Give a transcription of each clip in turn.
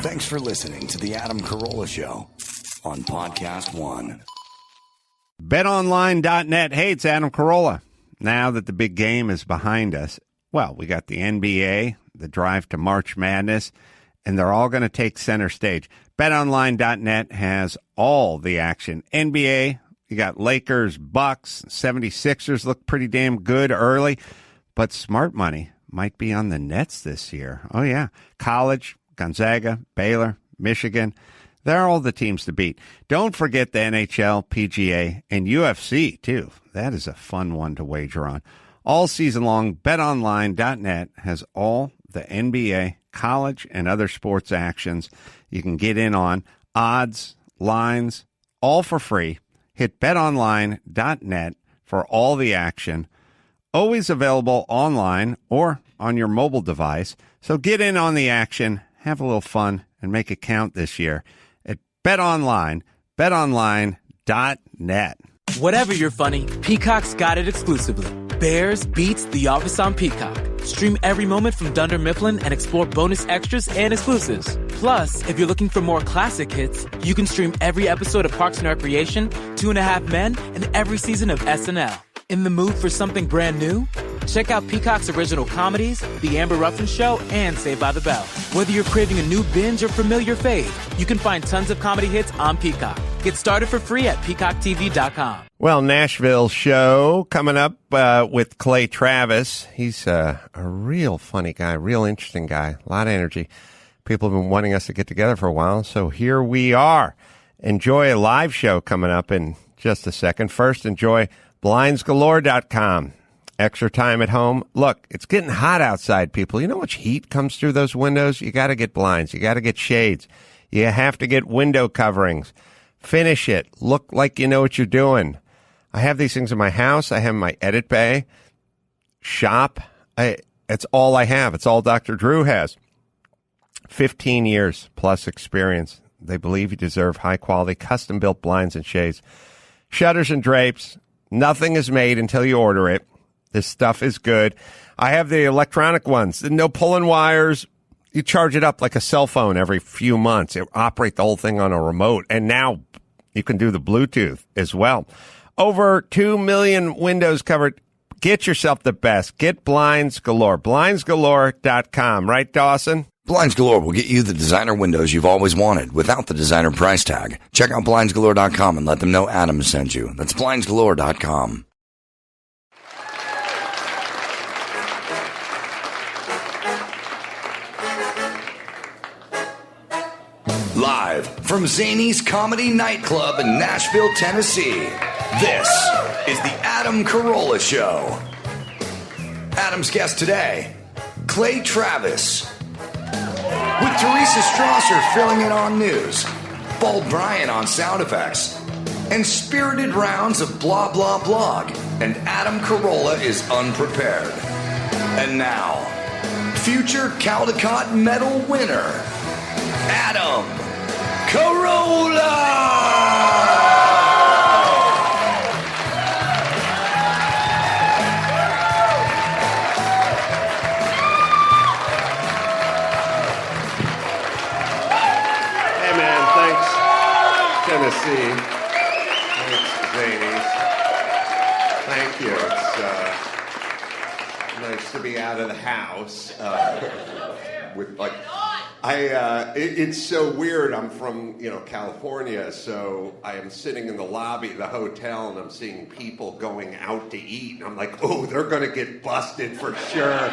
Thanks for listening to the Adam Carolla Show on Podcast One. BetOnline.net. Hey, it's Adam Carolla. Now that the big game is behind us, well, we got the NBA, the drive to March Madness, and they're all going to take center stage. BetOnline.net has all the action. NBA, you got Lakers, Bucks, 76ers look pretty damn good early, but smart money might be on the Nets this year. Oh, yeah. College, Gonzaga, Baylor, Michigan, they're all the teams to beat. Don't forget the NHL, PGA, and UFC, too. That is a fun one to wager on. All season long, BetOnline.net has all the NBA, college, and other sports actions you can get in on. Odds, lines, all for free. Hit BetOnline.net for all the action. Always available online or on your mobile device. So get in on the action, have a little fun, and make it count this year at BetOnline, BetOnline.net. Whatever you're funny, Peacock's got it exclusively. Bears beats The Office on Peacock. Stream every moment from Dunder Mifflin and explore bonus extras and exclusives. Plus, if you're looking for more classic hits, you can stream every episode of Parks and Recreation, 2.5 Men, and every season of SNL. In the mood for something brand new? Check out Peacock's original comedies, The Amber Ruffin Show, and Saved by the Bell. Whether you're craving a new binge or familiar fave, you can find tons of comedy hits on Peacock. Get started for free at peacocktv.com. Well, Nashville show coming up with Clay Travis. He's a real funny guy, real interesting guy, a lot of energy. People have been wanting us to get together for a while, so here we are. Enjoy a live show coming up in just a second. First, enjoy blindsgalore.com. Extra time at home. Look, it's getting hot outside, people. You know how much heat comes through those windows? You got to get blinds. You got to get shades. You have to get window coverings. Finish it. Look like you know what you're doing. I have these things in my house. I have my edit bay, shop. It's all I have. It's all Dr. Drew has. 15 years plus experience. They believe you deserve high-quality, custom-built blinds and shades. Shutters and drapes. Nothing is made until you order it. This stuff is good. I have the electronic ones. No pulling wires. You charge it up like a cell phone every few months. You operate the whole thing on a remote. And now you can do the Bluetooth as well. Over 2 million windows covered. Get yourself the best. Get Blinds Galore. Blindsgalore.com. Right, Dawson? Blinds Galore will get you the designer windows you've always wanted without the designer price tag. Check out blindsgalore.com and let them know Adam sent you. That's blindsgalore.com. Live from Zany's Comedy Nightclub in Nashville, Tennessee, this is the Adam Carolla Show. Adam's guest today, Clay Travis. With Teresa Strasser filling in on news, Bald Brian on sound effects, and spirited rounds of blah blah blog, and Adam Carolla is unprepared. And now, future Caldecott Medal winner, Adam Carolla! Tennessee. Thanks, Zanies. Thank you. It's nice to be out of the house. It's so weird. I'm from California, so I am sitting in the lobby of the hotel and I'm seeing people going out to eat, and I'm like, oh, they're going to get busted for sure.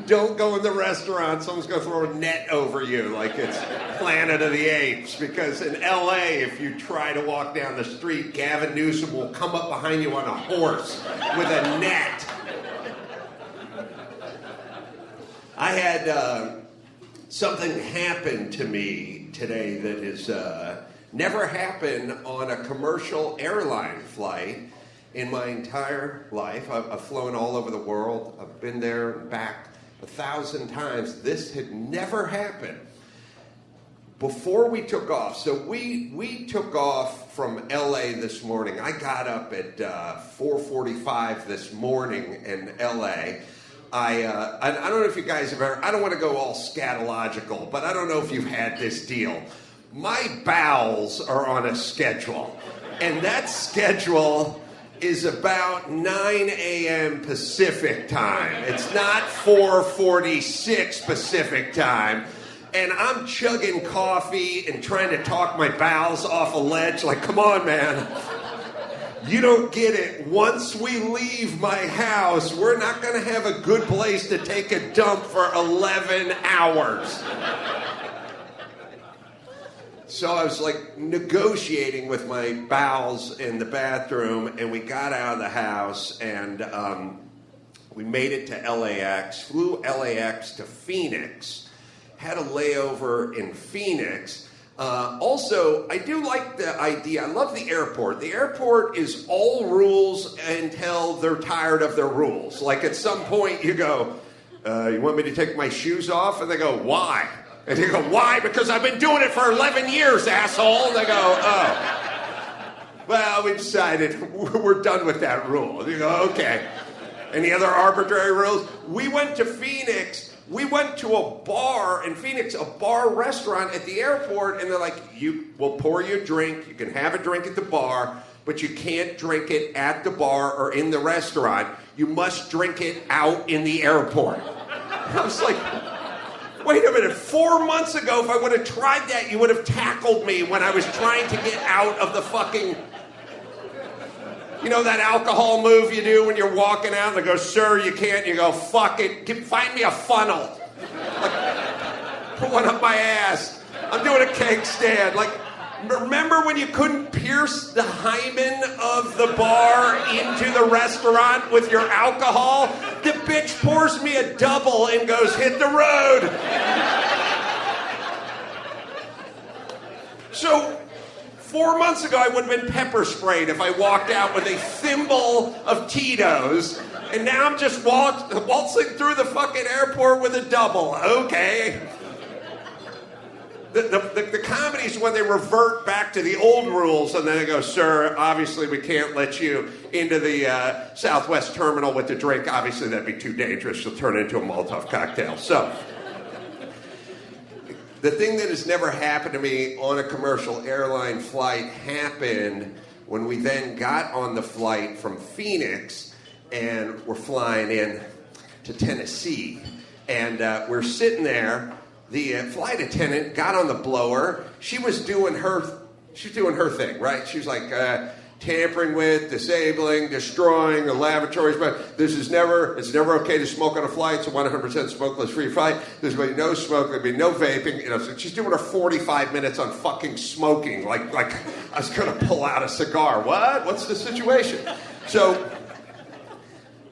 Don't go in the restaurant. Someone's going to throw a net over you like it's Planet of the Apes. Because in L.A., if you try to walk down the street, Gavin Newsom will come up behind you on a horse with a net. I had something happen to me today that has never happened on a commercial airline flight in my entire life. I've flown all over the world. I've been there and back 1,000 times. This had never happened. Before we took off, so we took off from LA this morning. I got up at 4:45 this morning in LA. I don't know if you guys have ever, I don't want to go all scatological, but I don't know if you've had this deal. My bowels are on a schedule, and that schedule is about 9 a.m. Pacific time. It's not 4:46 Pacific time. And I'm chugging coffee and trying to talk my bowels off a ledge, like, come on, man. You don't get it. Once we leave my house, we're not going to have a good place to take a dump for 11 hours. So I was like negotiating with my bowels in the bathroom, and we got out of the house, and we made it to LAX, flew LAX to Phoenix, had a layover in Phoenix. Also, I do like the idea. I love the airport. The airport is all rules until they're tired of their rules. Like at some point you go, you want me to take my shoes off? And they go, why? And you go, why? Because I've been doing it for 11 years, asshole. And they go, oh. Well, we decided we're done with that rule. And you go, okay. Any other arbitrary rules? We went to Phoenix. We went to a bar in Phoenix, a bar restaurant at the airport, and they're like, we'll pour you a drink. You can have a drink at the bar, but you can't drink it at the bar or in the restaurant. You must drink it out in the airport. I was like, wait a minute, 4 months ago, if I would have tried that, you would have tackled me when I was trying to get out of the fucking... You know that alcohol move you do when you're walking out and they go, sir, you can't. You go, fuck it, find me a funnel. Like, put one up my ass. I'm doing a cake stand. Like, remember when you couldn't pierce the hymen of the bar into the restaurant with your alcohol? The bitch pours me a double and goes, hit the road. So 4 months ago, I would have been pepper sprayed if I walked out with a thimble of Tito's, and now I'm just waltzing through the fucking airport with a double. Okay. The comedies when they revert back to the old rules, and then they go, sir, obviously we can't let you into the Southwest terminal with the drink. Obviously that'd be too dangerous. You'll turn into a Molotov cocktail. So... the thing that has never happened to me on a commercial airline flight happened when we then got on the flight from Phoenix and we're flying in to Tennessee. And we're sitting there. The flight attendant got on the blower. She was doing her thing, right? She was like tampering with, disabling, destroying the lavatories. But it's never okay to smoke on a flight. It's a 100% smokeless-free flight. There's going to be no smoke. There'll be no vaping. You know, so she's doing her 45 minutes on fucking smoking. Like I was going to pull out a cigar. What? What's the situation? So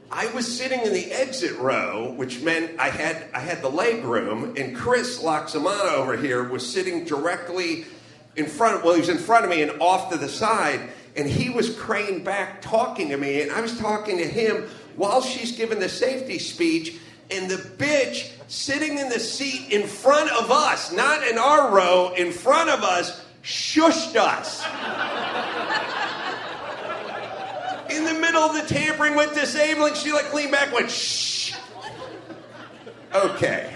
I was sitting in the exit row, which meant I had the leg room, and Chris Loxamana over here was sitting directly in front. Well, he was in front of me and off to the side. And he was craned back talking to me, and I was talking to him while she's giving the safety speech, and the bitch sitting in the seat in front of us, not in our row, in front of us, shushed us. In the middle of the tampering with disabling, she like leaned back and went, shh. Okay.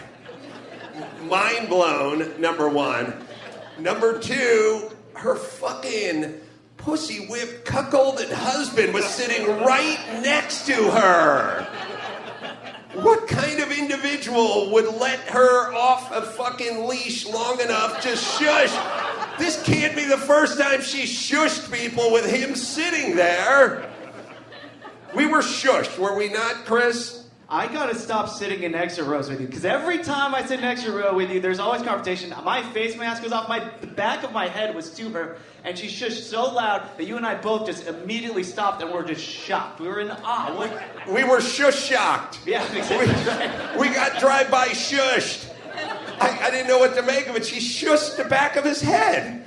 Mind blown, number one. Number two, her fucking pussy whipped cuckolded husband was sitting right next to her. What kind of individual would let her off a fucking leash long enough to shush? This can't be the first time she shushed people with him sitting there. We were shushed, were we not, Chris? I gotta stop sitting in extra rows with you, because every time I sit in extra row with you, there's always confrontation. My face mask goes off, the back of my head was to her, and she shushed so loud that you and I both just immediately stopped and were just shocked. We were in awe. We were shush-shocked. Yeah, exactly. We got drive-by shushed. I didn't know what to make of it. She shushed the back of his head.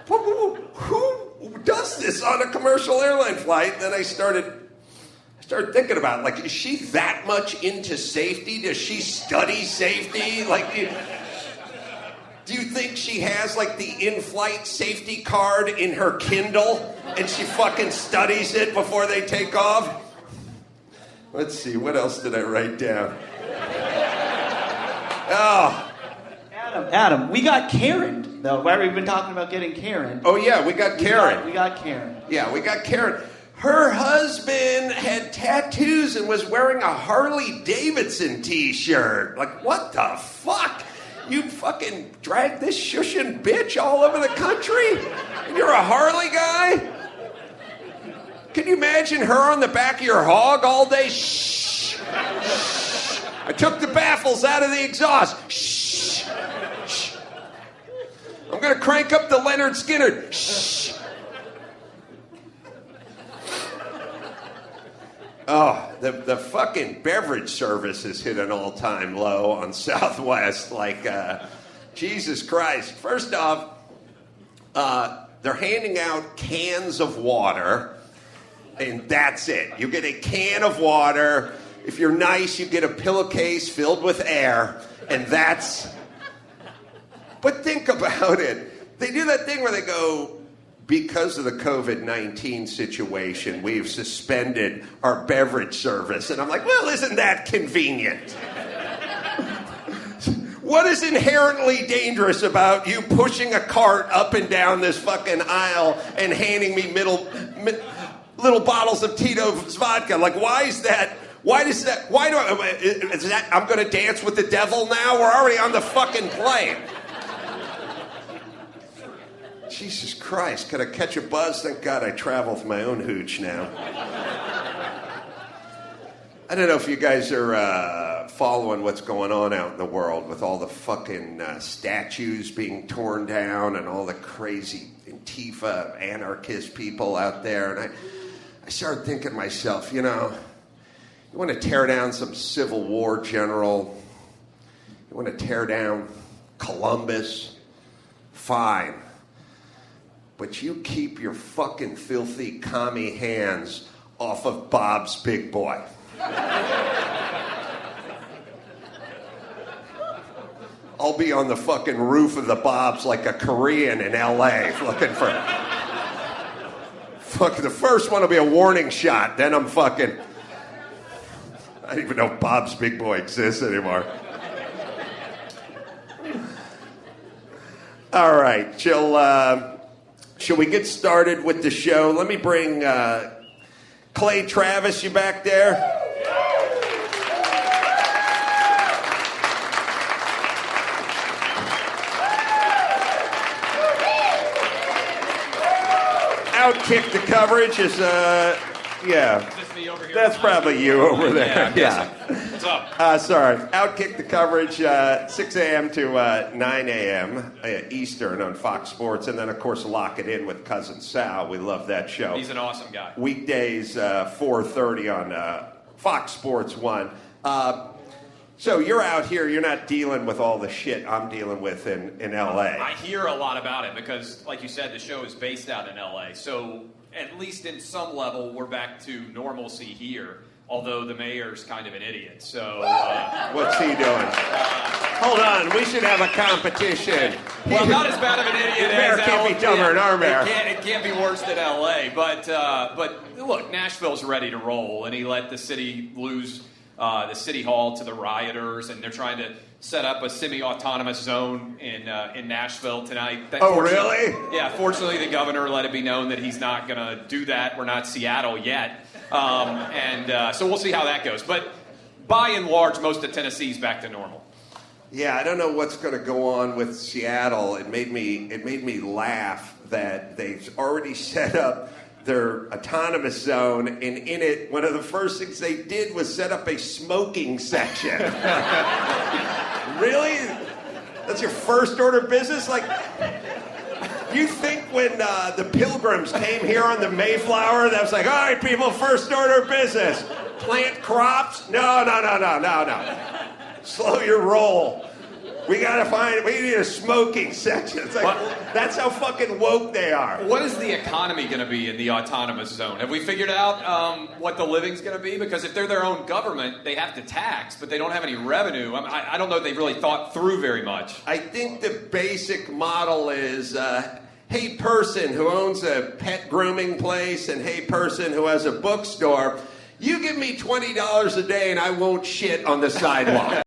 Who does this on a commercial airline flight? Then I started thinking about it. Like, is she that much into safety? Does she study safety? Like, do you think she has, like, the in-flight safety card in her Kindle and she fucking studies it before they take off? Let's see, what else did I write down? Oh. Adam, we got Karen, though. Right? We've been talking about getting Karen. Oh, yeah, we got Karen. We got Karen. Yeah, we got Karen. Her husband had tattoos and was wearing a Harley Davidson t-shirt. Like, what the fuck? You fucking drag this shushin' bitch all over the country? And you're a Harley guy? Can you imagine her on the back of your hog all day? Shh. Shh. I took the baffles out of the exhaust. Shh. Shh. I'm going to crank up the Leonard Skinner. Shh. Oh, the fucking beverage service has hit an all-time low on Southwest. Like, Jesus Christ. First off, they're handing out cans of water, and that's it. You get a can of water. If you're nice, you get a pillowcase filled with air, and that's... But think about it. They do that thing where they go, because of the COVID-19 situation, we've suspended our beverage service. And I'm like, well, isn't that convenient? What is inherently dangerous about you pushing a cart up and down this fucking aisle and handing me little bottles of Tito's vodka? Like, why is that? Is that, I'm going to dance with the devil now? We're already on the fucking plane. Jesus Christ, could I catch a buzz? Thank God I travel with my own hooch now. I don't know if you guys are following what's going on out in the world with all the fucking statues being torn down and all the crazy Antifa anarchist people out there. And I started thinking to myself, you know, you want to tear down some Civil War general, you want to tear down Columbus, fine. But you keep your fucking filthy commie hands off of Bob's Big Boy. I'll be on the fucking roof of the Bob's like a Korean in L.A. looking for... Fucking the first one will be a warning shot. Then I'm fucking... I don't even know if Bob's Big Boy exists anymore. All right, shall we get started with the show? Let me bring Clay Travis, you back there? Outkick the coverage is, yeah. Is this me over here? That's probably you over there. Yeah. What's up? Sorry. Outkick the coverage, 6 a.m. to 9 a.m. Eastern on Fox Sports. And then, of course, Lock It In with Cousin Sal. We love that show. He's an awesome guy. Weekdays, 4:30 on Fox Sports 1. So you're out here. You're not dealing with all the shit I'm dealing with in L.A. I hear a lot about it because, like you said, the show is based out in L.A. So at least in some level, we're back to normalcy here. Although the mayor's kind of an idiot, so... What's he doing? Hold on, we should have a competition. Well, not as bad of an idiot the mayor as can't be dumber than our mayor. It can't be worse than L.A., but look, Nashville's ready to roll, and he let the city lose the city hall to the rioters, and they're trying to set up a semi-autonomous zone in Nashville tonight. Oh, really? Yeah, fortunately the governor let it be known that he's not going to do that. We're not Seattle yet. So we'll see how that goes. But by and large, most of Tennessee's back to normal. Yeah, I don't know what's going to go on with Seattle. It made me laugh that they've already set up their autonomous zone, and in it, one of the first things they did was set up a smoking section. Really? That's your first order of business? Like, you think when the Pilgrims came here on the Mayflower, that was like, all right, people, first order of business. Plant crops? No. Slow your roll. We need a smoking section. It's like, that's how fucking woke they are. What is the economy going to be in the autonomous zone? Have we figured out what the living's going to be? Because if they're their own government, they have to tax, but they don't have any revenue. I don't know if they've really thought through very much. I think the basic model is, hey, person who owns a pet grooming place and hey, person who has a bookstore, You give me $20 a day and I won't shit on the sidewalk.